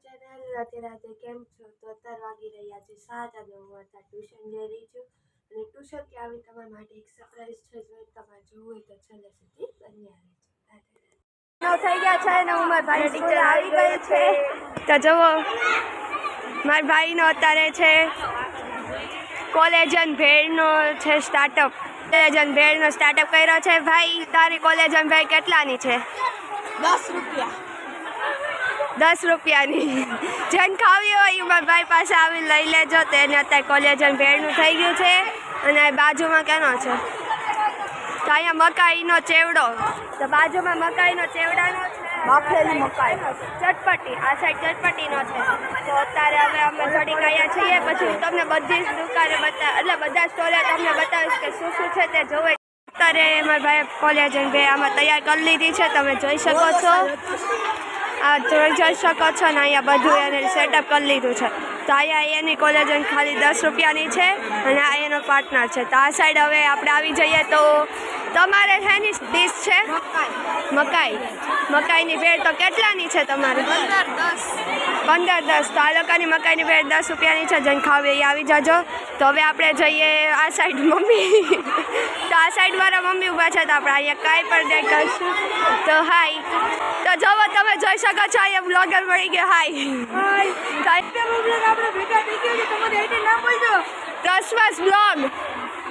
Channel રાતે રાતે કેમ છો? તો અત્યારે વાગી રહ્યા છે 7 અને હું અત્યારે ટ્યુશન જઈ રહી છું અને ટ્યુશનથી આવી તમારા માટે એક સરપ્રાઈઝ છે. જો તમારે જોવું હોય તો છેલ્લે સુધી બન્યા રહેજો. થઈ ગયા છે ને હું મારા ભાઈ ટીચર આવી ગઈ છે તો જુઓ મારા ભાઈનો અત્યારે છે કોલેજન ભેળનો છે સ્ટાર્ટઅપ. કોલેજન ભેળનો સ્ટાર્ટઅપ કર્યો છે. ભાઈ તારી કોલેજન ભેળ કેટલાની છે? 10 રૂપિયા. 10 રૂપિયાની. જેને ખાવી હોય મારા ભાઈ પાસે આવી લઈ લેજો. તેને અત્યારે કોલેજન ભેળનું થઈ ગયું છે. અને બાજુમાં કેનો છે તો અહીંયા મકાઈનો ચેવડો. તો બાજુમાં મકાઈનો ચેવડાનો છે, બાફેલી મકાઈ, ચટપટી. આ સાઈડ ચટપટીનો છે. તો અત્યારે હવે અમે થોડીક અહીંયા છીએ, પછી હું તમને બધી જ દુકાને એટલે બધા સ્ટોલે તમને બતાવીશ કે શું શું છે તે જોવે. અત્યારે મારા ભાઈ કોલેજન ભેળ આમાં તૈયાર કરી લીધી છે, તમે જોઈ શકો છો. આ જોઈ શકો છો ને અહીંયા બધું એને સેટઅપ કરી લીધું છે. તો અહીંયા એની કોલેજન ખાલી 10 રૂપિયાની છે અને આ એનો પાર્ટનર છે. તો આ સાઈડ હવે આપણે આવી જઈએ તો તમારે શેની ડીશ છે? મકાઈની ભેળ. તો કેટલાની છે તમારે? 15-10. તો આ લોકોની મકાઈની ભેળ 10 રૂપિયાની છે. જેને ખાવી એ આવી જજો. તો હવે આપણે જઈએ આ સાઈડ મમ્મી. તો આ સાઈડ મારા મમ્મી ઊભા છે. તો આપણે અહીંયા કાંઈ પણ દે કરશું. તો હાય. તો જુઓ તમે જોઈ શકો છો અહીંયા બ્લોગર મળી ગયો. હાય. આપણે ભેગા થઈ ગયા છે. તમારી આઈડી નામ બોલજો. ટ્રસ્ટવાસ બ્લોગ.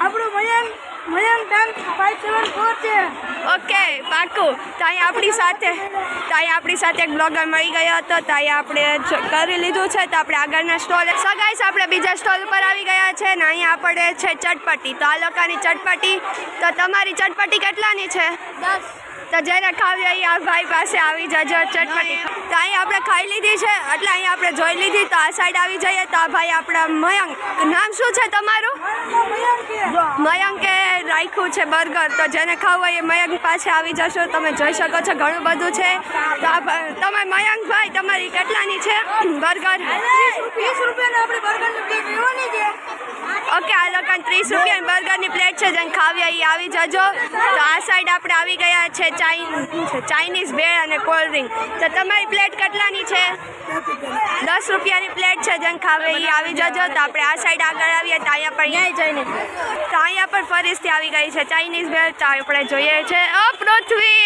આપણું મયંક ડાન્સ 574 છે. ઓકે પાકું. તો અહીંયા આપણી સાથે એક બ્લોગર મળી ગયો હતો. તો અહીંયા આપણે કરી લીધું છે. તો આપણે આગળના સ્ટોલ ગાઈસ આપણે બીજા સ્ટોલ પર આવી ગયા છે ને અહીંયા આપણે છે ચટપટી. તો આ લોકોની ચટપટી. તો તમારી ચટપટી કેટલાની છે? 10. તો જેને ખાવી હોય આ ભાઈ પાસે આવી જજો ચટપટી. તો અહીંયા આપણે ખાઈ લીધી છે એટલે અહીંયા આપણે જોઈ લીધી. તો આ સાઈડ આવી જઈએ તો આ ભાઈ આપણા મયંક. નામ શું છે તમારું? મયંકે રાખ્યું છે બર્ગર. તો જેને ખાવું હોય એ મયંક પાસે આવી જશો. તમે જોઈ શકો છો ઘણું બધું છે. તો તમે મયંકભાઈ તમારી કેટલાની છે બર્ગર? 30 રૂપિયાની આપણે બર્ગરની પ્લેટ લેવાની છે. ઓકે આ લોકોને 30 રૂપિયાની બર્ગરની પ્લેટ છે. જેને ખાવી હોય એ આવી જજો. તો આ સાઈડ આપણે આવી ગયા છે ચાઇનીઝ ભેળ અને કોલ્ડ ડ્રિંક. તો તમારી પ્લેટ કેટલાની છે? 10 રૂપિયાની પ્લેટ છે. જેને ખાવે એ આવી જજો. તો આપણે આ સાઈડ આગળ આવીએ તો અહીંયા પણ ફરીથી આવી ગઈ છે ચાઇનીઝ ભેળ. તો આપણે જોઈએ છે પૃથ્વી.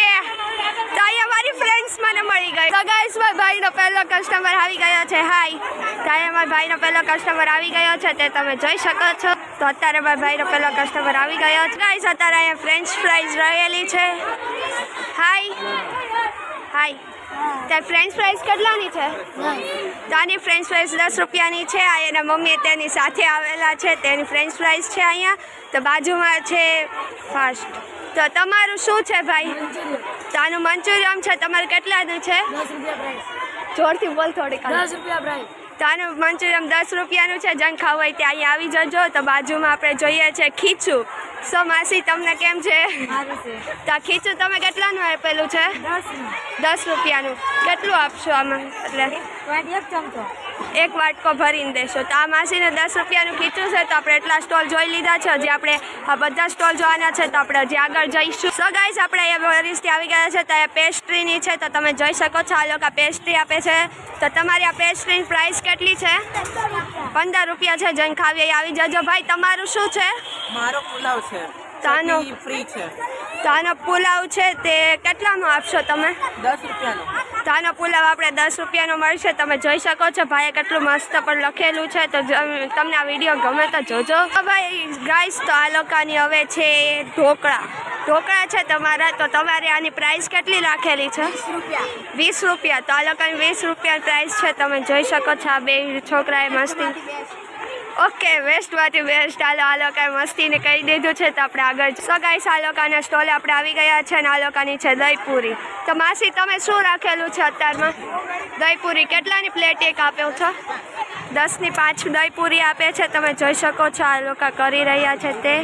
તો અહીંયા મારી ફ્રેન્ડ્સ મને મળી ગઈ. તો ગાઈસ મારા ભાઈનો પહેલો કસ્ટમર આવી ગયો છે. હાય. તો અહીંયા મારા ભાઈનો પહેલો કસ્ટમર આવી ગયો છે તે તમે જોઈ શકો છો. તો અત્યારે મારા ભાઈનો પહેલો કસ્ટમર આવી ગયો છે. ગાઈસ અત્યારે અહીંયા ફ્રેન્ચ ફ્રાઈઝ રહેલી છે. હાય. ત્યાં ફ્રેન્ચ ફ્રાઈઝ કેટલાની છે? તો આની ફ્રેન્ચ ફ્રાઈઝ 10 રૂપિયાની છે. આ એના મમ્મી તેની સાથે આવેલા છે. તેની ફ્રેન્ચ ફ્રાઈઝ છે અહીંયા. તો બાજુમાં છે ફાસ્ટ. તો તમારું શું છે ભાઈ? તો આનું મંચુરિયમ છે. તમારે કેટલાનું છે? 10 રૂપિયા પ્રાઇસ. જોરથી બોલ થોડીક. 10 રૂપિયા પ્રાઇસ. તો આનું મંચુરિયમ 10 રૂપિયાનું છે. જેને ખાવું હોય ત્યાં અહીંયા આવી જજો. તો બાજુમાં આપણે જોઈએ છે ખીચું. સો માસી તમને કેમ છે? તો આ ખીચું તમે કેટલાનું આપેલું છે? 10 રૂપિયાનું. કેટલું આપશો આમાં? એટલે એક ચમચો, એક વાટકો ભરીને દેશો. તો આ માસીને 10 રૂપિયાનું ખીચું છે. તો આપણે એટલા સ્ટોલ જોઈ લીધા છે. હજી આપણે આ બધા સ્ટોલ જોવાના છે. તો આપણે હજી આગળ જઈશું. સો ગાઈસ આપણે અહીંયા ફરીથી આવી ગયા છે. તો અહીંયા પેસ્ટ્રીની છે. તો તમે જોઈ શકો છો આ લોકો પેસ્ટ્રી આપે છે. તો તમારી આ પેસ્ટ્રીની પ્રાઇસ કેટલી છે? 15 રૂપિયા છે. જેને ખાવી આવી જજો. ભાઈ તમારું શું છે? મારો પુલાવ છે. તાનો ફ્રી છે. તો આનો પુલાવ છે તે કેટલાનો આપશો તમે? 10 રૂપિયાનો. તો આનો પુલાવ આપણે 10 રૂપિયાનો મળશે. તમે જોઈ શકો છો ભાઈએ કેટલું મસ્ત પણ લખેલું છે. તો તમને આ વિડીયો ગમે તો જોજો. ભાઈ ગાઈસ તો આ લોકોની હવે છે ઢોકળા છે તમારા. તો તમારે આની પ્રાઇસ કેટલી રાખેલી છે? 20 રૂપિયા. તો આ લોકોની 20 રૂપિયા પ્રાઇસ છે. તમે જોઈ શકો છો આ બે છોકરાએ મસ્તી. ઓકે વેસ્ટમાંથી બેસ્ટ. આ લોકોએ મસ્તીને કહી દીધું છે. તો આપણે આગળ સો ગાઈસ આ લોકોના સ્ટોલે આપણે આવી ગયા છે અને આ લોકોની છે દહીંપૂરી. તો માસી તમે શું રાખેલું છે અત્યારમાં? દહીંપૂરી કેટલાની પ્લેટ એક આપ્યો છો? 10ની 5 દહીંપૂરી આપે છે. તમે જોઈ શકો છો આ લોકો કરી રહ્યા છે તે.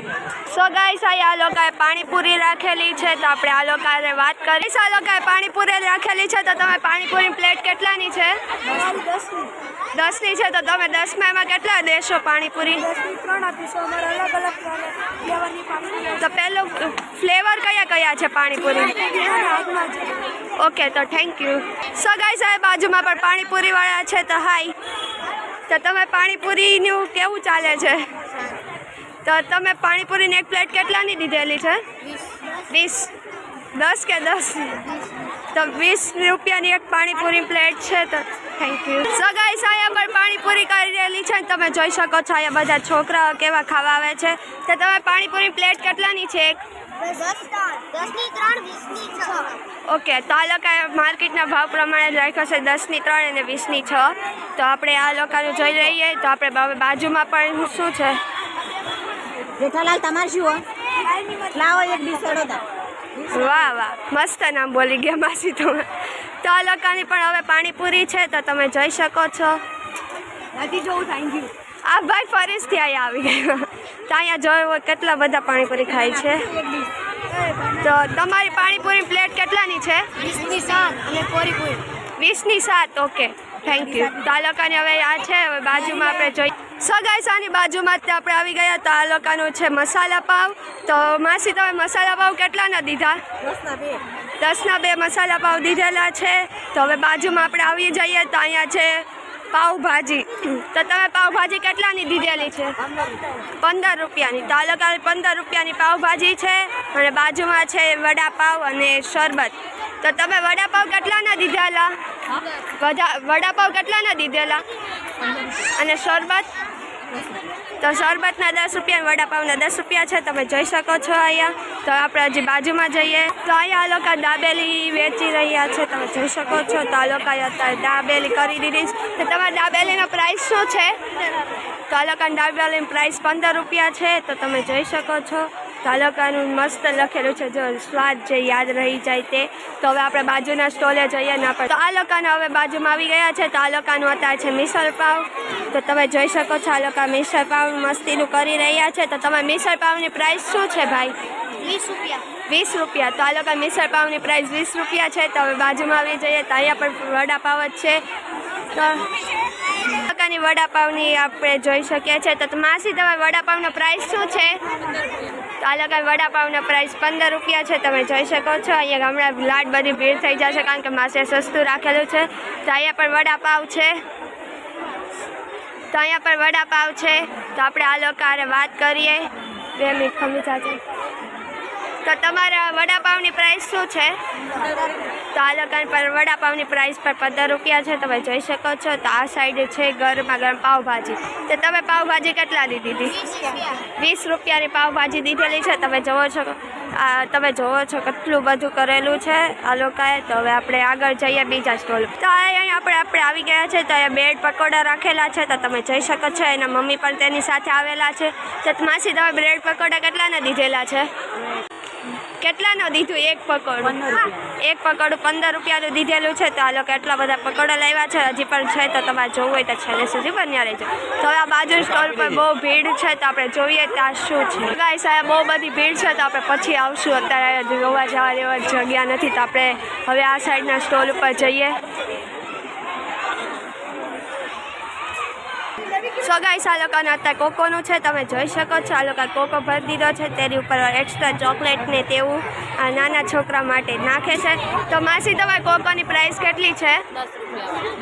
સો ગાઈસ આ લોકોએ પાણીપુરી રાખેલી છે. તો આપણે આ લોકોને વાત કરીશ. આ લોકોએ પાણીપુરી રાખેલી છે. તો તમે પાણીપુરી પ્લેટ કેટલાની છે? 10ની છે. તો તમે 10માં એમાં કેટલા દેશો પાણીપુરી? 3 આપીશું. અમારે અલગ ફ્લેવરની પાણીપુરી. તો પહેલો ફ્લેવર કયા છે પાણીપુરી? ઓકે તો થેન્ક યુ. સો ગાઈસ આ બાજુમાં પણ પાણીપુરી વાળા છે તો હાય. તો તમે પાણીપુરીનું કેવું ચાલે છે? તો તમે પાણીપુરીની એક પ્લેટ કેટલાની દીધેલી છે? 20. 10 કે 10? તો 20 રૂપિયાની એક પાણીપુરી પ્લેટ છે તો થેન્ક યુ. સો ગાઈસ અહીંયા પણ પાણીપુરી કરી રહેલી છે તમે જોઈ શકો છો અહીંયા બધા છોકરાઓ કેવા ખાવા આવે છે. તો તમે પાણીપુરી પ્લેટ કેટલાની છે? 10ની 3, 20ની 6. ઓકે તો આ લોકોએ માર્કેટના ભાવ પ્રમાણે જ રાખ્યો છે 10ની 3 અને 20ની 6. તો આપણે આ લોકોનું જોઈ લઈએ. તો આપણે બાજુમાં પણ શું છે? જેઠાલાલ તમારે શું હોય? લાવો એક ડીશ અડોદા. વાહ વાહ મસ્ત નામ બોલી ગયા માસી તમે. તો આ લોકોની પણ હવે પાણીપુરી છે તો તમે જોઈ શકો છો. નથી જોવું થેન્ક યુ. આ ભાઈ ફરીથી અહીંયા આવી ગયા. તો અહીંયા જોયું કેટલા બધા પાણીપુરી ખાય છે. તો તમારી પાણીપુરી પ્લેટ કેટલાની છે? 20ની 7 અને કોરીપુરી 20ની 7. Okay thank you. તો આ લોકોની હવે આ છે હવે બાજુમાં આપણે જોઈ. સો ગાઈસ આની બાજુમાં જ આપણે આવી ગયા. તો આ લોકોનું છે મસાલા પાવ. તો માસી તમે મસાલા પાવ કેટલાના દીધા? 10ના 2 મસાલા પાવ દીધેલા છે. તો હવે બાજુમાં આપણે આવી જઈએ તો અહીંયા છે પાવભાજી. તો તમે પાવભાજી કેટલાની દીધેલી છે? 15 રૂપિયાની. તો આ લોકોને 15 રૂપિયાની પાવભાજી છે અને બાજુમાં છે વડાપાવ અને શરબત. તો તમે વડાપાવ કેટલાના દીધેલા? વડાપાવ કેટલાના દીધેલા? અને શરબત? તો શરબતના 10 રૂપિયા અને વડાપાવના 10 રૂપિયા છે તમે જોઈ શકો છો અહીંયા. તો આપણે હજી બાજુમાં જઈએ તો અહીંયા આ લોકો દાબેલી વેચી રહ્યા છે તમે જોઈ શકો છો. તો આ લોકોએ અત્યારે દાબેલી કરી દીધી છે. તો તમારી દાબેલીનો પ્રાઇસ શું છે? તો આ લોકોની દાબેલીની પ્રાઇસ 15 રૂપિયા છે તો તમે જોઈ શકો છો. તો આ લોકોનું મસ્ત લખેલું છે જો સ્વાદ જે યાદ રહી જાય તે. તો હવે આપણે બાજુના સ્ટોલે જઈએ ના પડે. તો આ લોકોને હવે બાજુમાં આવી ગયા છે. તો આ લોકોનું અત્યારે છે મિસળ પાવ. તો તમે જોઈ શકો છો આ લોકો મિસળ પાવ મસ્તીનું કરી રહ્યા છે. તો તમે મિસળ પાવની પ્રાઇસ શું છે ભાઈ? 20 રૂપિયા. 20 રૂપિયા. તો આ લોકો મિસળ પાવની પ્રાઇસ 20 રૂપિયા છે. તો હવે બાજુમાં આવી જઈએ તો અહીંયા પણ વડાપાવ જ છે. તો લોકોની વડાપાવની આપણે જોઈ શકીએ છીએ. તો માસી તમે વડાપાવનો પ્રાઇસ શું છે? તો આ લોકો વડાપાવનો પ્રાઇસ 15 રૂપિયા છે તમે જોઈ શકો છો. અહીંયા હમણાં લાડ બધી ભીડ થઈ જશે કારણ કે માસે સસ્તું રાખેલું છે. તો અહીંયા પણ વડાપાવ છે. તો અહીંયા પણ વડાપાવ છે. તો આપણે આ લોકો વાત કરીએ. 2 મિનિટ ખમી જાજે. તો તમારા વડાપાવની પ્રાઇસ શું છે? તો આ લોકોની પર વડાપાવની પ્રાઇસ પર 15 રૂપિયા છે તમે જોઈ શકો છો. તો આ સાઈડ છે ગરમા ગરમ પાવભાજી. તો તમે પાવભાજી કેટલાની દીધી? 20 રૂપિયાની પાવભાજી દીધેલી છે તમે જોવો છો. તમે જોવો છો કેટલું બધું કરેલું છે આ લોકોએ. તો હવે આપણે આગળ જઈએ બીજા સ્ટોલ. તો અહીંયા આપણે આવી ગયા છે. તો અહીંયા બ્રેડ પકોડા રાખેલા છે તો તમે જોઈ શકો છો. એના મમ્મી પણ તેની સાથે આવેલા છે. તો માસી તમે બ્રેડ પકોડા કેટલાના દીધેલા છે? કેટલાનું દીધું? એક પકોડું? એક પકોડું 15 રૂપિયાનું દીધેલું છે. તો આ લોકો એટલા બધા પકોડા લાવ્યા છે હજી પણ છે. તો તમારે જોવું હોય તો છેલ્લે સુધી બન્યા રહેજો. તો હવે આ બાજુ સ્ટોલ પર બહુ ભીડ છે તો આપણે જોઈએ ત્યાં શું છે. ગાઈસ આ બહુ બધી ભીડ છે તો આપણે પછી આવશું. અત્યારે જોવા જવા જેવા જગ્યા નથી. તો આપણે હવે આ સાઈડના સ્ટોલ ઉપર જઈએ. સો ગાઈસ આ લોકોને અત્યારે કોકોનું છે તમે જોઈ શકો છો. આ લોકો કોકો ભરી દીધો છે તેની ઉપર એક્સ્ટ્રા ચોકલેટ ને તેવું આ નાના છોકરા માટે નાખે છે. તો માસી તમારી કોકોની પ્રાઇસ કેટલી છે?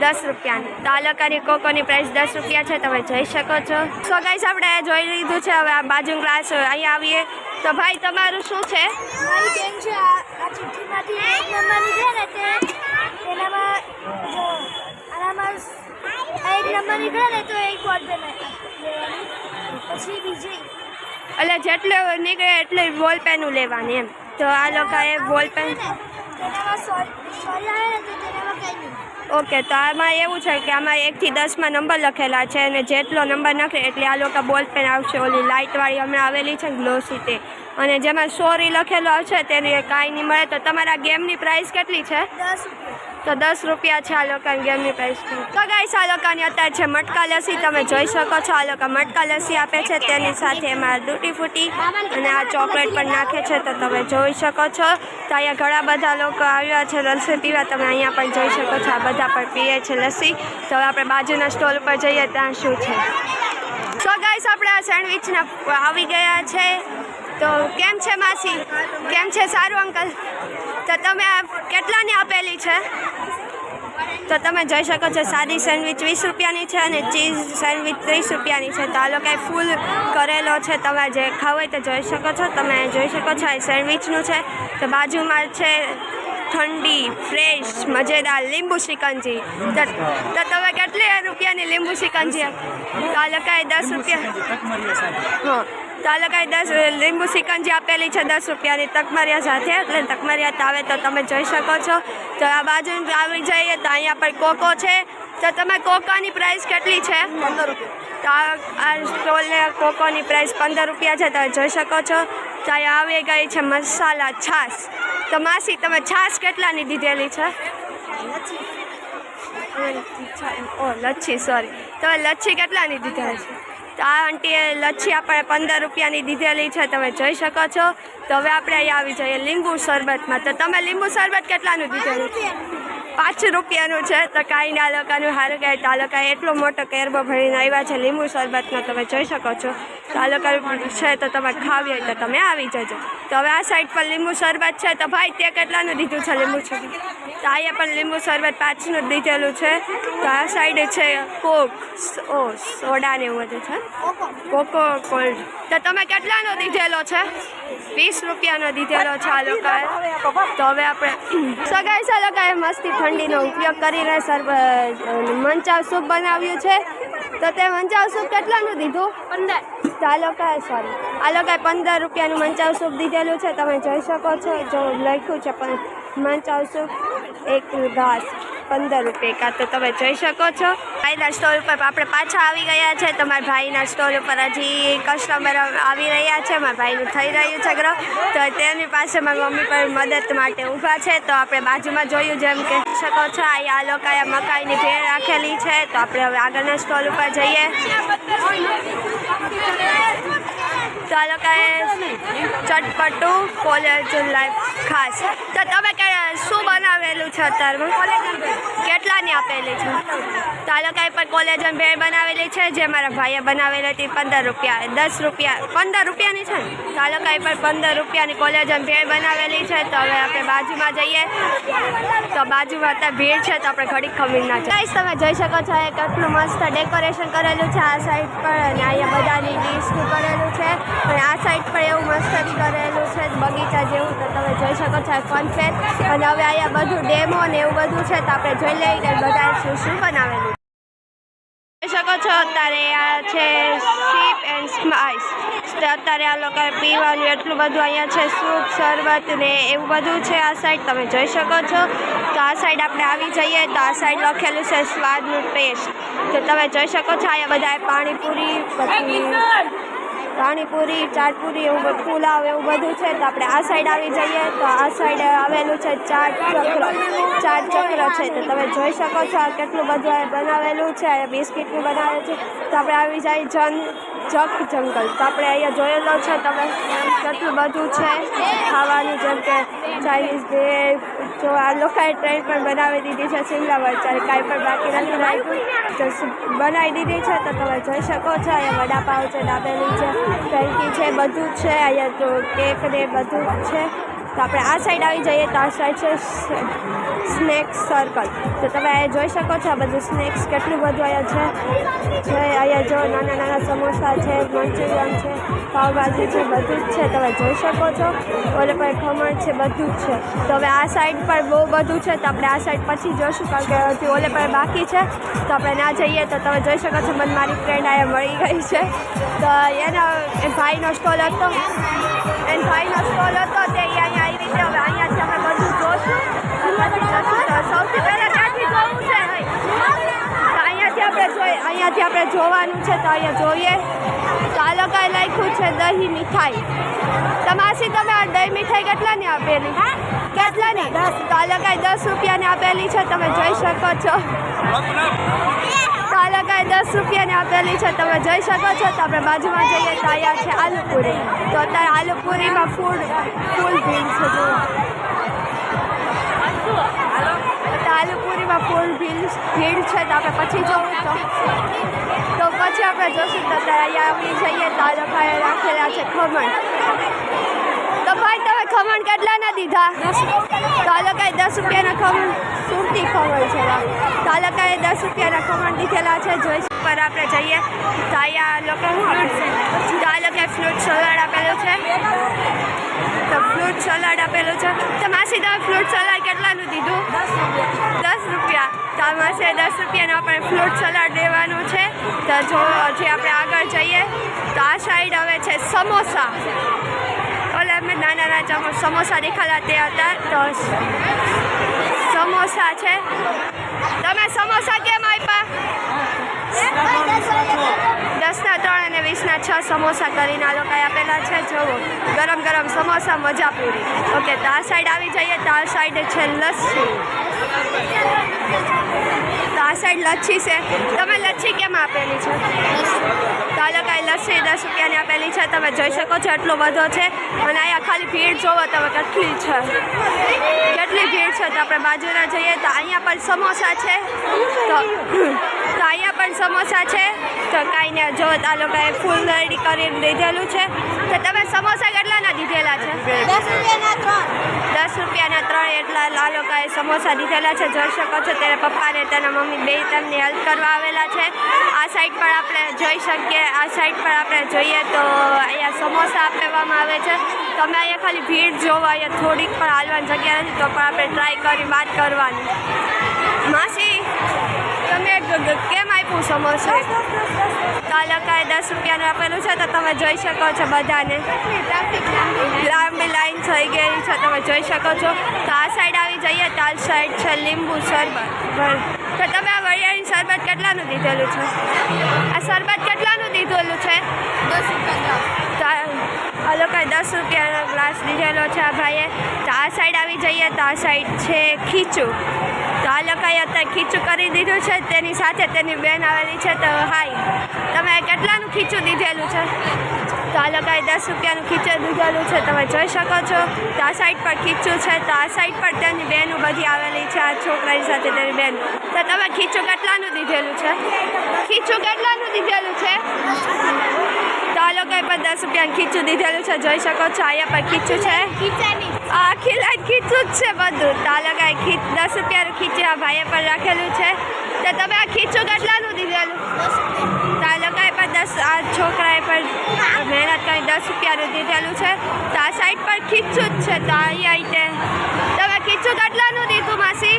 10 રૂપિયાની. તો આ લોકોની કોકોની પ્રાઇસ 10 રૂપિયા છે તમે જોઈ શકો છો. સો ગાઈસ આપણે જોઈ લીધું છે. હવે આ બાજુ ક્લાસ અહીંયા આવીએ. તો ભાઈ તમારું શું છે? મારી બેન છે આ ચિઠ્ઠીમાંથી 1 નંબરની છે ને તે એનામાં જો આનામાં 1 નંબર નીકળે ને તો એક બોલ પેન લેવાની પછી બીજી એટલે જેટલું નીકળે એટલે બોલ પેનું લેવાની એમ. તો આ લોકોએ બોલ પેન તેનામાં સોરી આવે ને તો તેનામાં કંઈ નહીં. ઓકે. તો આમાં એવું છે કે આમાં 1 થી 10માં નંબર લખેલા છે અને જેટલો નંબર નાખે એટલે આ લોકો બોલ પેન આવશે. ઓલી લાઇટવાળી હમણાં આવેલી છે ગ્લોસી તે. અને જેમાં સોરી લખેલો આવશે તેની કાંઈ નહીં મળે. તો તમારા ગેમની પ્રાઇસ કેટલી છે? 10 રૂપિયા. તો 10 રૂપિયા છે આ લોકોની ગેમની પ્રાઇસ. તો ગાઈસ આ લોકોની અત્યારે છે મટકા લસ્સી તમે જોઈ શકો છો. આ લોકો મટકા લસ્સી આપે છે તેની સાથે એમાં તૂટી ફૂટી અને આ ચોકલેટ પણ નાખે છે તો તમે જોઈ શકો છો. તો અહીંયા ઘણા બધા લોકો આવ્યા છે લસ્સી પીવા. તમે અહીંયા પણ જોઈ શકો છો આ બધા પણ પીએ છે લસ્સી. તો હવે આપણે બાજુના સ્ટોલ ઉપર જઈએ ત્યાં શું છે. સો ગાઈસ આપણે આ સેન્ડવિચના આવી ગયા છે. તો કેમ છે માસી? કેમ છે? સારું અંકલ? તો તમે આ કેટલાની આપેલી છે? તો તમે જોઈ શકો છો સાદી સેન્ડવિચ 20 રૂપિયાની છે અને ચીઝ સેન્ડવિચ 30 રૂપિયાની છે. તો આ લોકોએ ફૂલ કરેલો છે. તમારે જે ખાવું હોય તો જોઈ શકો છો. તમે જોઈ શકો છો આ સેન્ડવિચનું છે. તો બાજુમાં છે ઠંડી ફ્રેશ મજેદાર લીંબુ શિકંજી. તો તમે કેટલી રૂપિયાની લીંબુ શિકંજી તો આ લોકોએ 10 રૂપિયા હા તો આ લોકોએ 10 લીંબુ શિકંજી આપેલી છે 10 રૂપિયાની તકમરિયા સાથે. એટલે તકમરિયા આવે તો તમે જોઈ શકો છો. તો આ બાજુ આવી જઈએ તો અહીંયા પર કોકો છે. તો તમે કોકોની પ્રાઇસ કેટલી છે? 15 રૂપિયા. તો આ સ્ટોલને કોકોની પ્રાઇસ 15 રૂપિયા છે. તમે જોઈ શકો છો. તો અહીંયા આવી ગઈ છે મસાલા છાશ. તો માસી તમે છાશ કેટલાની દીધેલી છે? લચ્છી સોરી. તમે લચ્છી કેટલાની દીધેલી છે? તો આ આંટીએ લચ્છી આપણે 15 રૂપિયાની દીધેલી છે. તમે જોઈ શકો છો. તો હવે આપણે અહીંયા આવી જઈએ લીંબુ શરબતમાં. તો તમે લીંબુ શરબત કેટલાનું દીધેલું છે? 5 રૂપિયાનું છે. તો કાંઈ ના લોકોનું સારું કહે. તો આ લોકોએ એટલો મોટો કેરબો ભરીને આવ્યા છે લીંબુ શરબતનો. તમે જોઈ શકો છો. તો આ લોકો છે તો તમે ખાવી હોય તો તમે આવી જજો. તો હવે આ સાઈડ પર લીંબુ શરબત છે. તો ભાઈ તે કેટલાનું દીધું છે લીંબુ શરબત? તો અહીંયા પણ લીંબુ શરબત 5નું દીધેલું છે. તો આ સાઈડ છે કોક સોડા ને એવું બધું છે. કોકો કોલ્ડ. તો તમે કેટલાનો દીધેલો છે? 20 રૂપિયાનો દીધેલો છે આ લોકોએ. તો હવે આપણે સગાઈ છે લોકોએ મસ્તી ઠંડીનો ઉપયોગ કરીને મંચાવ સૂપ બનાવ્યું છે. તો તે મંચાવ સૂપ કેટલાનું દીધું? 15. તો આ લોકોએ સોરી આ લોકોએ 15 રૂપિયાનું મંચાવ સૂપ દીધેલું છે. તમે જોઈ શકો છો. જો લખ્યું છે પણ મંચાવ સૂપ એક ઘાસ 15 રૂપિયા. તો તમે જોઈ શકો છો. ભાઈના સ્ટોલ ઉપર આપણે પાછા આવી ગયા છે. તો મારા ભાઈના સ્ટોલ ઉપર હજી કસ્ટમર આવી રહ્યા છે. મારા ભાઈનું થઈ રહ્યું છે ગ્રો. તો તેની પાસે મારી મમ્મી પણ મદદ માટે ઊભા છે. તો આપણે બાજુમાં જોયું જેમ કે શકો છો અહીંયા આ લોકોએ મકાઈની ભેળ રાખેલી છે. તો આપણે હવે આગળના સ્ટોલ ઉપર જઈએ. તો આ લોકોએ ચટપટું કોલેજ લાઈફ ખાસ. તો તમે શું બનાવેલું છે અત્યારમાં? કેટલાની આપેલી છે? તો આ લોકોએ પણ કોલેજન ભેળ બનાવેલી છે. જે મારા ભાઈએ બનાવેલી હતી 15 રૂપિયા 10 રૂપિયા 15 રૂપિયાની છે. તો આ લોકોએ પણ 15 રૂપિયાની કોલેજન ભેળ બનાવેલી છે. તો હવે આપણે બાજુમાં જઈએ. તો બાજુમાં અત્યારે ભીડ છે. તો આપણે ઘડી ખમીર ના છે. તમે જોઈ શકો છો કેટલું મસ્ત ડેકોરેશન કરેલું છે આ સાઈડ પર. અને અહીંયા બધાની લિસ્ટનું કરેલું છે. અને આ સાઈડ પર એવું મસ્ત જ કરેલું છે બગીચા જેવું. તો તમે જોઈ શકો છો ફન ફેર. અને હવે અહીંયા બધું ડેમો ને એવું બધું છે. તો આપણે જોઈ લઈએ બધા શું બનાવેલું જોઈ શકો છો. અત્યારે આ છે શીપ એન્ડ સ્પાઇસ. અત્યારે આ લોકો પીવાનું એટલું બધું અહીંયા છે. સૂપ શરબત ને એવું બધું છે આ સાઈડ. તમે જોઈ શકો છો. તો આ સાઈડ આપણે આવી જઈએ. તો આ સાઈડ લખેલું છે સ્વાદનું ટેસ્ટ. તો તમે જોઈ શકો છો અહીંયા બધા પાણીપુરી પછી પાણીપુરી ચાટપુરી એવું પુલાવ એવું બધું છે. તો આપણે આ સાઈડ આવી જઈએ. તો આ સાઈડ આવેલું છે ચાટ ચક્ર છે. તો તમે જોઈ શકો છો આ કેટલું બધું બનાવેલું છે. બિસ્કિટનું બનાવેલું છે. તો આપણે આવી જાય જંગલ. તો આપણે અહીંયા જોયેલો છે તમે કેટલું બધું છે ખાવાનું. જેમ કે ચાઇનીઝ ભેળ. જો આ લોકોએ ટ્રેન પણ બનાવી દીધી છે. શિમલા મરચાં કાંઈ પણ બાકી નથી રાખ્યું. તો બનાવી દીધી છે. તો તમે જોઈ શકો છો અહીંયા વડાપાવ છે દાબેલી છે ફ્રેન્કી છે બધું જ છે. અહીંયા તો કેક ને બધું જ છે. તો આપણે આ સાઈડ આવી જઈએ. તો આ સાઈડ છે સ્નેક્સ સર્કલ. તો તમે અહીંયા જોઈ શકો છો આ બધું સ્નેક્સ કેટલું બધું અહીંયા છે. અહીંયા જો નાના નાના સમોસા છે મંચુરિયન છે પાવભાજી છે બધું જ છે. તમે જોઈ શકો છો. ઓલે પર ખમણ છે બધું જ છે. તો હવે આ સાઈડ પર બહુ બધું છે. તો આપણે આ સાઈડ પછી જોઈશું કારણ કે હજી ઓલે પર બાકી છે. તો આપણે ના જઈએ. તો તમે જોઈ શકો છો મને મારી ફ્રેન્ડ અહીંયા મળી ગઈ છે. તો એના ભાઈનો સ્ટોલ હતો. ભાઈનો સ્ટોલ હતો તે અહીંયા આવી રીતે. હવે અહીંયાથી અમે બધું જોશું. સૌથી પહેલાં ક્યાંથી જોવું છે? અહીંયાથી આપણે જોવાનું છે. તો અહીંયા જોઈએ. તો આ લોકોએ લખ્યું છે દહીં મીઠાઈ. તમાસી તમે આ દહીં મીઠાઈ કેટલાની આપેલી? કેટલાની? તો આ લોકોએ 10 રૂપિયાની આપેલી છે. તમે જોઈ શકો છો. તો આ લોકોએ 10 રૂપિયાની આપેલી છે. તમે જોઈ શકો છો. તો આપણે બાજુમાં જઈએ. તો અહીંયા છે આલુપુરી. તો અત્યારે આલુપુરીમાં ફૂલ ભીડ છે. જો આલુપુરીમાં ફૂલ ભીડ છે. તો આપણે પછી જોવું તો પછી આપણે જોશું. તો અત્યારે અહીંયા આવી જઈએ. તો આ લોકોએ રાખેલા છે ખમણ. તો ભાઈ તમે ખમણ કેટલાના દીધા? તો આ લોકોએ 10 રૂપિયાના ખમણ સુરતી ખમણ છે. તો આ લોકોએ 10 રૂપિયાના ખમણ દીધેલા છે. જોઈ પર આપણે જઈએ તો અહીંયા લોકો ફ્રૂટ સલાડ આપેલું છે. તો ફ્રૂટ સલાડ આપેલું છે. તો માસી તમે ફ્રૂટ સલાડ કેટલાનું દીધું? 10 રૂપિયા. તો આ માસે 10 રૂપિયાનું આપણે ફ્રૂટ સલાડ દેવાનું છે. તો જો હજી આપણે આગળ જઈએ તો આ સાઈડ હવે છે સમોસા. ઓલે અમે નાના સમોસા દેખાડા તે હતા. તો સમોસા છે. તમે સમોસા કેમ આપ્યા? 10ના 3 અને 20ના 6 સમોસા કરીને આ લોકોએ આપેલા છે. જુઓ ગરમ ગરમ સમોસા, મજા પૂરી. ઓકે, તો આ સાઈડ આવી જઈએ તો આ સાઈડ છે લસ્સી. તો આ સાઈડ લચ્છી છે. તમે લચ્છી કેમ આપેલી છે? તો આ લોકોએ લસ્સી 10 રૂપિયાની આપેલી છે. તમે જોઈ શકો છો એટલો બધો છે. અને અહીંયા ખાલી ભીડ જોવો તમે કેટલી છે, કેટલી ભીડ છે. તો આપણે બાજુના જઈએ તો અહીંયા પણ સમોસા છે. તો અહીંયા પણ સમોસા છે. તો કાંઈ ને જો આ લોકોએ ફૂલ રેડી કરીને દીધેલું છે. તો તમે સમોસા કેટલાના દીધેલા છે? 10 રૂપિયાના 3. 10 રૂપિયાના 3 એટલા આ લોકોએ સમોસા દીધેલા છે. જોઈ શકો છો તેના પપ્પા ને તેના મમ્મી બે તમને હેલ્પ કરવા આવેલા છે. આ સાઈડ પર આપણે જોઈ શકીએ, આ સાઈડ પર આપણે જોઈએ તો અહીંયા સમોસા આપવામાં આવે છે. તમે અહીંયા ખાલી ભીડ જોવા, અહીંયા થોડીક પણ હાલવાની જગ્યા નથી. તો પણ આપણે ટ્રાય કરી વાત કરવાની. માસી તમે કેમ આપ્યું સમોસા? તો આ લોકોએ 10 રૂપિયાનું આપેલું છે. તો તમે જોઈ શકો છો બધાને લાંબી લાઈન થઈ ગઈ છે. તમે જોઈ શકો છો. તો આ સાઈડ આવી જઈએ તો આ સાઈડ છે લીંબુ શરબત. તો તમે આ વરિયાળી શરબત કેટલાનું દીધેલું છે? આ શરબત કેટલાનું દીધેલું છે? 10 રૂપિયા. તો આ લોકોએ 10 રૂપિયાનો ગ્લાસ દીધેલો છે આ ભાઈએ. તો આ સાઈડ આવી જઈએ તો આ સાઈડ છે ખીચું. તો આ લોકોએ અત્યારે ખીચું કરી દીધું છે. તેની સાથે તેની બેન આવેલી છે. તો હાય, તમે કેટલાનું ખીચું દીધેલું છે? તો આ લોકોએ 10 રૂપિયાનું ખીચું દીધેલું છે. તમે જોઈ શકો છો. તો આ સાઈડ પર ખીચું છે. તો આ સાઈડ પર તેની બહેનો બધી આવેલી છે. આ છોકરાની સાથે તેની બેન. તો તમે ખીચું કેટલાનું દીધેલું છે? ખીચું કેટલાનું દીધેલું છે? તો આ લોકોએ પણ 10 રૂપિયાનું ખીચું દીધેલું છે. જોઈ શકો છો અહીંયા પર ખીચું છે. આખી લાઈન ખીચું જ છે બધું. તો આ લોકોએ 10 રૂપિયાનું ખીચું આ ભાઈએ પર રાખેલું છે. તો તમે આ ખીચું કેટલાનું દીધેલું? તો આ લોકોએ પણ આ છોકરાએ પણ મહેનત કરી 10 રૂપિયાનું દીધેલું છે. તો આ સાઈડ પર ખીચું જ છે. તો અહીંયા તમે ખીચું કેટલાનું દીધું માસી?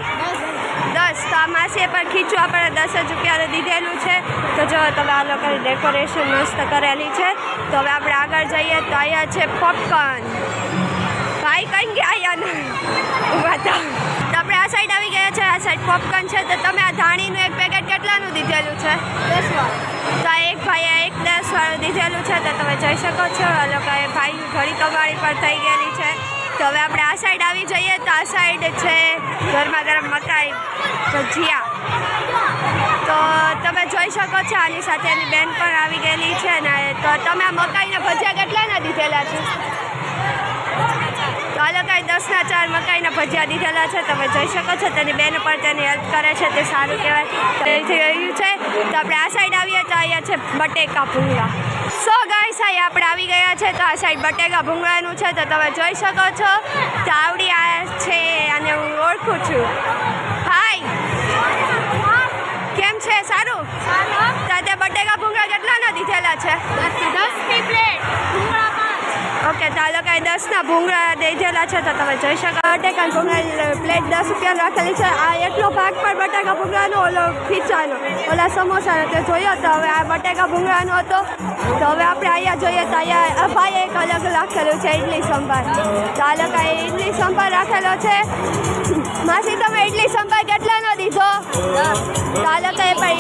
10. તો આ માસીએ પણ ખીચું આપણે 10 જ રૂપિયાનું દીધેલું છે. તો જો તમે આ લોકોની ડેકોરેશન મસ્ત કરેલી છે. તો હવે આપણે આગળ જઈએ તો અહીંયા છે પોપકોર્ન. ભાઈ કઈ ગયા અહીંયા ઊભા હતા. તો આપણે આ સાઈડ આવી ગયા છે. આ સાઈડ પોપકોર્ન છે. તો તમે આ ધાણીનું એક પેકેટ કેટલાનું દીધેલું છે? 10 વાળું. તો એક ભાઈએ 10 વાળું દીધેલું છે. તો તમે જોઈ શકો છો આ લોકોએ ભાઈની ઘણી કમાણી પર થઈ ગયેલી છે. તો હવે આપણે આ સાઈડ આવી જઈએ તો આ સાઈડ છે ગરમા ગરમ મકાઈ ભજીયા. તો તમે જોઈ શકો છો આની સાથે એની બેન પણ આવી ગયેલી છે ને. તો તમે આ મકાઈના ભજીયા કેટલાના દીધેલા છે? તો આ લોકોએ 10ના 4 મકાઈના ભજીયા દીધેલા છે. તમે જોઈ શકો છો તેની બેન પણ તેની હેલ્પ કરે છે. તે સારું કહેવાય થઈ રહ્યું છે. તો આપણે આ સાઈડ આવીએ તો અહીંયા છે બટેકા ભૂંગળા. સો ગાઈસ અહીંયા આપણે આવી ગયા છે. તો આ સાઈડ બટેકા ભૂંગળાનું છે. તો તમે જોઈ શકો છો ચાવડી આ છે અને હું ઓળખું છું. હાય, કેમ છે? સારું. તો તે બટેકા ભૂંગળા કેટલાના દીધેલા છે? 10ની પ્લેટ. ઓકે, તો આ લોકોએ 10ના ભૂંગળા દીધેલા છે. તો તમે જોઈ શકો બટેકા ભૂંગળાની પ્લેટ 10 રૂપિયાની રાખેલી છે. આ એટલો ભાગ પણ બટેકા ભૂંગળાનો, ઓલો ખીચાનો, ઓલા સમોસાનો તે જોયો. તો હવે આ બટેકા ભૂંગળાનો હતો. તો હવે આપણે અહીંયા જોઈએ તો અહીંયા ભાઈએ એક અલગ રાખેલું છે ઇડલી સંભાર. તો આ લોકોએ ઇડલી સંભાર રાખેલો છે. માસી તમે ઇડલી સંભાર કેટલાનો દીધો? તો આ લોકોએ પણ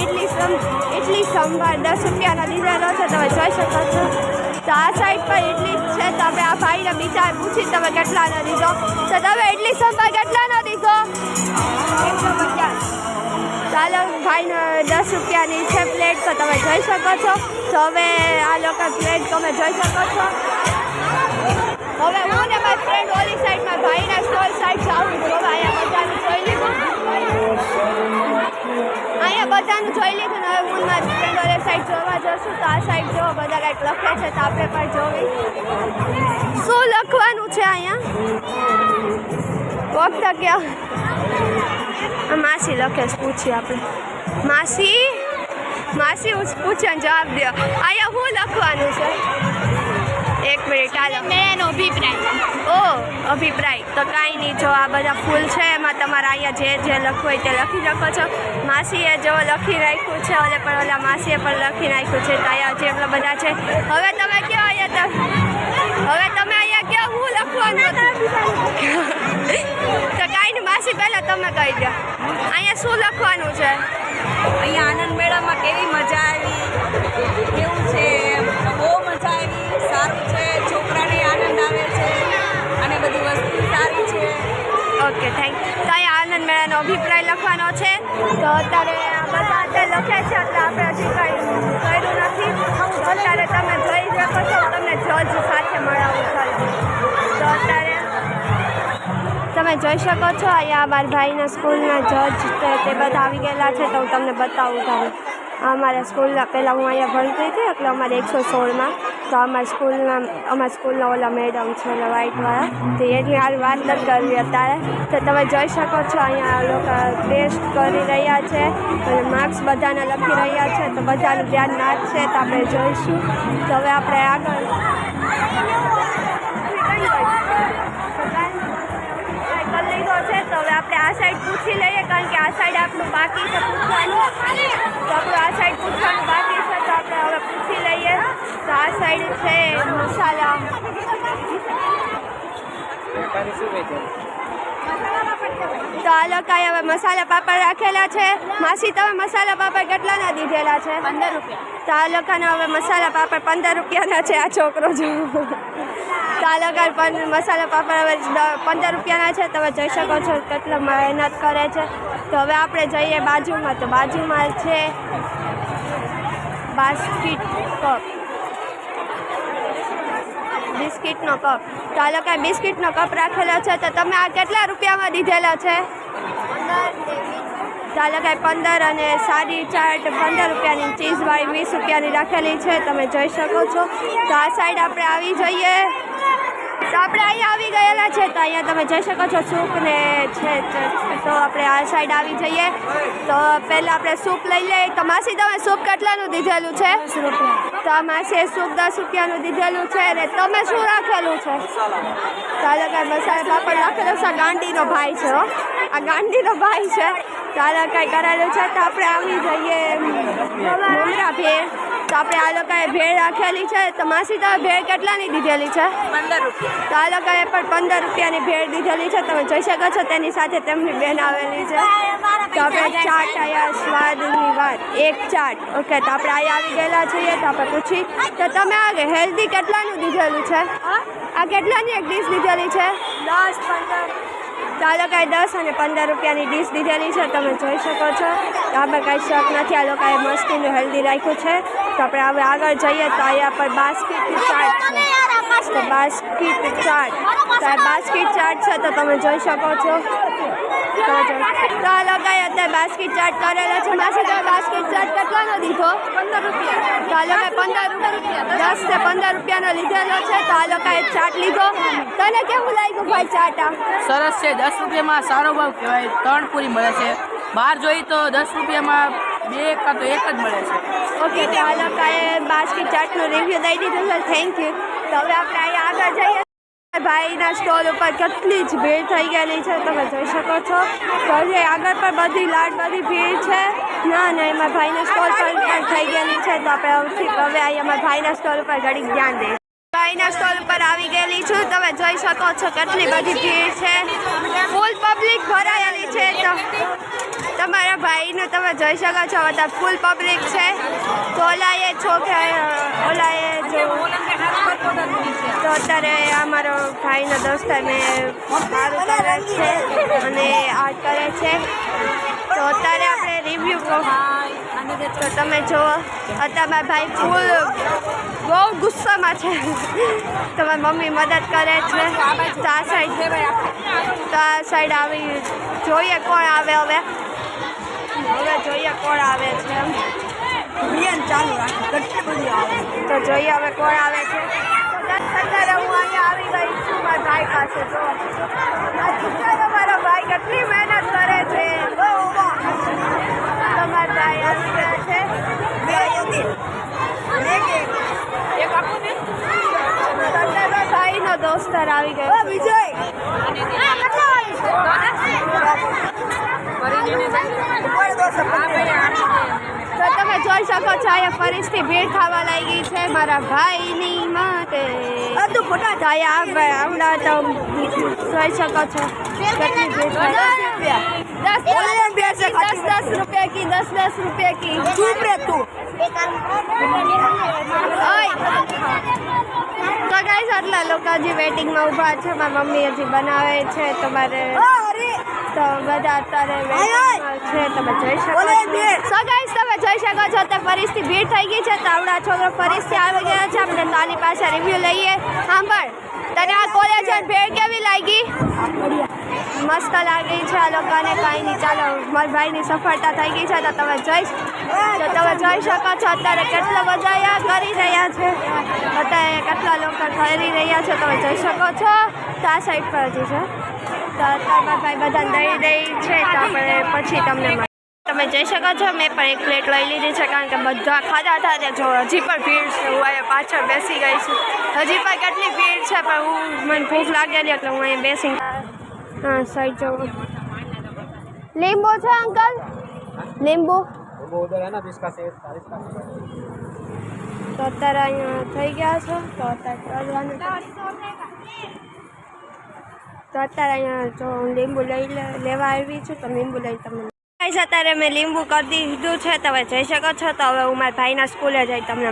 ઇડલી સંભાર 10 રૂપિયાનો દીધેલો છે. તમે જોઈ શકો છો. તો આ સાઈડ પર ઇડલી છે. તો આપણે આ ભાઈને બીજા પૂછી તમે કેટલાનો દીધો? તો તમે ઇડલી સંભાર કેટલાનો દીધો? 150. ચાલો ભાઈને 10 રૂપિયાની છે પ્લેટ. તો તમે જોઈ શકો છો. તો હવે આ લોકો પ્લેટ તમે જોઈ શકો છો. હવે હું ને મારી ફ્રેન્ડ ઓલી સાઈડમાં ભાઈના સ્ટોલ સાઈડ જાઉં છું. હવે અહીંયા બધાનું જોઈ લીધું. અહીંયા બધાનું જોઈ લીધું ને હવે હું મારા ફ્રેન્ડ વાળી સાઈડ જોવા જશું તો આ સાઈડ જો બધા કંઈક લખે છે તો આપણે પણ જોવી શું લખવાનું છે અહીંયા વખત ક્યાં માસી લખે છે પૂછીએ આપણે માસી હું પૂછ્યાને જવાબ દો અહીંયા શું લખવાનું છે એક મિનિટ હાલો મેનો અભિપ્રાય ઓ અભિપ્રાય તો કાંઈ નહીં જો આ બધા ફૂલ છે એમાં તમારે અહીંયા જે લખવું હોય તે લખી શકો છો માસીએ જો લખી રાખ્યું છે ઓલે પણ ઓલા માસીએ પણ લખી નાખ્યું છે તો અહીંયા જેટલા બધા છે હવે તમે કહો અહીંયા હું લખવાનું તો કાંઈ નહીં માસી પહેલાં તમે કહી દો અહીંયા શું લખવાનું છે અહીંયા આનંદ મેળામાં કેવી મજા આવી કેવું છે બહુ મજા આવી સારું છે છોકરાને આનંદ આવે છે અને બધી વસ્તુ સારી છે ઓકે થેન્ક તો અહીંયા આનંદ મેળાનો અભિપ્રાય લખવાનો છે તો અત્યારે આ બધા અત્યારે લખે છે એટલે આપણે હજી કંઈ કર્યું નથી તો અત્યારે તમે જોઈ શકો છો તમને જજ સાથે મળાવું ચાલો તો અત્યારે તમે જોઈ શકો છો અહીંયા અમારા ભાઈના સ્કૂલના જજ તે બધા આવી ગયેલા છે તો હું તમને બતાવું તમને અમારા સ્કૂલના પહેલાં હું અહીંયા ભણતી હતી એટલે અમારે 116માં તો અમારા સ્કૂલના ઓલા મેડમ છે ઓલા વ્હાઇટવાળા તો એની હાલ વાત નથી કરવી અત્યારે તો તમે જોઈ શકો છો અહીંયા લોકો ટેસ્ટ કરી રહ્યા છે અને માર્ક્સ બધાને લખી રહ્યા છે તો બધાનું ધ્યાન ના જ છે તો આપણે જોઈશું તો હવે આપણે આગળ લીધો છે તો હવે આપણે આ સાઈડ પૂછી લઈએ કારણ કે આ સાઈડ આપણું બાકી છે પૂછવાનું તો આપણું આ સાઈડ પૂછવાનું બાકી છે તો આપણે હવે પૂછી લઈએ તો આ સાઈડ છે મસાલા તો આ લોકોએ હવે મસાલા પાપડ રાખેલા છે માસી તમે મસાલા પાપડ કેટલાના દીધેલા છે 15 રૂપિયા તો આ લોકોને હવે મસાલા પાપડ 15 રૂપિયાના છે આ છોકરો જો તાલકા મસાલા પાપડ હવે 15 રૂપિયાના છે તમે જોઈ શકો છો કેટલા મહેનત કરે છે તો હવે આપણે જઈએ બાજુમાં તો બાજુમાં છે બિસ્કિટનો કપ તો આ લોકોએ બિસ્કિટનો કપ રાખેલો છે તો તમે આ કેટલા રૂપિયામાં દીધેલો છે તો આ લોકોએ 15 અને સાદી ચાટ 15 રૂપિયાની ચીઝવાળી 20 રૂપિયાની રાખેલી છે તમે જોઈ શકો છો તો આ સાઈડ આપણે આવી જઈએ તો આપણે અહીંયા આવી ગયેલા છે તો અહીંયા તમે જોઈ શકો છો સૂપ ને છે તો આપણે આ સાઈડ આવી જઈએ તો પહેલાં આપણે સૂપ લઈ લઈએ તો માસી તમે સૂપ કેટલાનું દીધેલું છે 10 રૂપિયા તો માસીએ સૂપ 10 રૂપિયાનું દીધેલું છે અને તમે શું રાખેલું છે ચાલો કાંઈ મસાલા પાપડ રાખેલો છે ગાંડીનો ભાઈ છે હો આ ગાંડીનો ભાઈ છે ચાલો કાંઈ કરેલું છે તો આપણે આવી જઈએ મમરા ભેળ તો આપણે આ લોકોએ ભેળ રાખેલી છે તો માસી તમે ભેળ કેટલાની દીધેલી છે 15 રૂપિયા તો આ લોકોએ પણ 15 રૂપિયાની ભેળ દીધેલી છે તમે જોઈ શકો છો તેની સાથે તેમની બેન આવેલી છે તો આપણે ચાટ અહીંયા સ્વાદની વાત એક ચાટ ઓકે તો આપણે અહીંયા આવી ગયેલા છીએ તો આપણે પૂછી તો તમે આ હેલ્ધી કેટલાનું દીધેલું છે આ કેટલાની એક ડીશ દીધેલી છે 10 15 તો આ લોકોએ 10 અને 15 રૂપિયાની ડીશ દીધેલી છે તમે જોઈ શકો છો તો આપણે કાંઈ શક નથી આ લોકોએ મસ્તીનું હેલ્ધી રાખ્યું છે તો આપણે હવે આગળ જઈએ તો અહીંયા પર બાસ્કેટ ચાટ છે તો બાસ્કેટ ચાટ તો આ બાસ્કેટ ચાટ છે તો તમે જોઈ શકો છો તો આ લોકોએ અત્યારે બાસ્કેટ ચાટ કરેલો છે માસી તમે બાસ્કેટ ચાટ કેટલાનો દીધો 15 રૂપિયા તો આ લોકોએ 15 રૂપિયા 10 ને 15 રૂપિયાનો લીધેલો છે તો આ લોકોએ ચાટ લીધો તને કેવું લાગ્યું ભાઈ ચાટ આ સરસ છે 10 રૂપિયામાં સારો ભાવ કહેવાય 3 પૂરી મળે છે બહાર જોઈ તો 10 રૂપિયામાં 2 કાં તો 1 જ મળે છે ઓકે તો આ લોકોએ બાસ્કેટ ચાટનું રિવ્યૂ દઈ દીધું છે થેન્ક યુ તો હવે આપણે અહીંયા આગળ જઈએ ભાઈના સ્ટોલ ઉપર કેટલી જ ભીડ થઈ ગયેલી છે તમે જોઈ શકો છો તો હજી આગળ પણ બધી બધી ભીડ છે ના એમાં ભાઈના સ્ટોલ પર પણ થઈ ગયેલી છે તો આપણે હવે અહીંયા ભાઈના સ્ટોલ ઉપર ઘડીક ધ્યાન દઈએ ભાઈના સ્ટોલ ઉપર આવી ગયેલી છું તમે જોઈ શકો છો કેટલી બધી ભીડ છે ફૂલ પબ્લિક ભરાયેલી છે તો તમારા ભાઈનું તમે જોઈ શકો છો બધા ફૂલ પબ્લિક છે તો ઓલાએ જો તો અત્યારે અમારો ભાઈનો દોસ્તારને સારું કરે છે અને આર્ટ કરે છે તો અત્યારે આપણે રિવ્યૂ તો તમે જુઓ અત્યારે ભાઈ ફૂલ બહુ ગુસ્સામાં છે તમારી મમ્મી મદદ કરે છે તો આ સાઈડ આવી જોઈએ કોણ આવે હવે જોઈએ કોણ આવે બિયાન ચાલુ રાખી કેટલી બધી આવે તો જોઈએ હવે કોણ આવે છે. તો અત્યારે હું અહીંયા આવી ગઈ છું મારા ભાઈ પાસે. તો આ છોકરાનો મારો ભાઈ કેટલી મહેનત કરે છે. તો મારા ભાઈ આવી ગયા છે. અત્યારે ભાઈનો દોસ્તાર આવી ગયો વિજય. તો તમે જોઈ શકો છો અહીંયા ફરીથી ભીડ થવા લાગી છે મારા ભાઈની માટે. હમણાં તો જોઈ શકો છો કેટલી ભીડ થાય. 10 रुपये की 10 रुपये की चुप रे तू તો ગાઈસ આટલા લોકો હજી વેટિંગમાં ઊભા છે. મારી મમ્મી હજી બનાવે છે. તમારે તો બધા અત્યારે વેટિંગમાં છે. તમે જોઈ શકો છો. સો ગાઈસ તમે જોઈ શકો છો તે ફરીથી ભીડ થઈ ગઈ છે. તો આપણા છોકરો ફરીથી આવી ગયા છે. આપણે તાની પાસે રિવ્યૂ લઈએ. સાંભળ, તને આ કોલેજ ભેળ કેવી લાગી? મસ્ત લાગી છે આ લોકોને. કાંઈ નહીં, ચાલો મારા ભાઈની સફળતા થઈ ગઈ છે. તો તમે જોઈ શકો છો અત્યારે કેટલા બધા અહીંયા કરી રહ્યા છે. અત્યારે કેટલા લોકો કરી રહ્યા છે તમે જોઈ શકો છો. તો આ સાઈડ પર હજી છે. તો અત્યારે મારા ભાઈ બધાને દઈ છે. તો આપણે પછી તમને તમે જોઈ શકો છો મેં પણ એક પ્લેટ લઈ લીધી છે. કારણ કે બધા ખાધા હતા જો હજી પણ ભીડ છે. હું અહીંયા પાછળ બેસી ગઈ છું. હજી પણ કેટલી ભીડ છે પણ મને ભૂખ લાગેલી એટલે હું અહીંયા બેસી. हाँ साइड जाओ. नींबू છે अंकल? नींबू उधर है ना 20 का सेब 40 का. તો અત્યારે અહીંયા થઈ ગયા છે. તો અત્યારે કરવાનું તો અત્યારે અહીંયા જો લીંબુ લેવા આવી છું. તો લીંબુ લઈ તમને અત્યારે મેં લીંબુ કરી દીધું છે. તમે જઈ શકો છો. તો હવે હું મારા ભાઈના સ્કૂલે જઈ તમને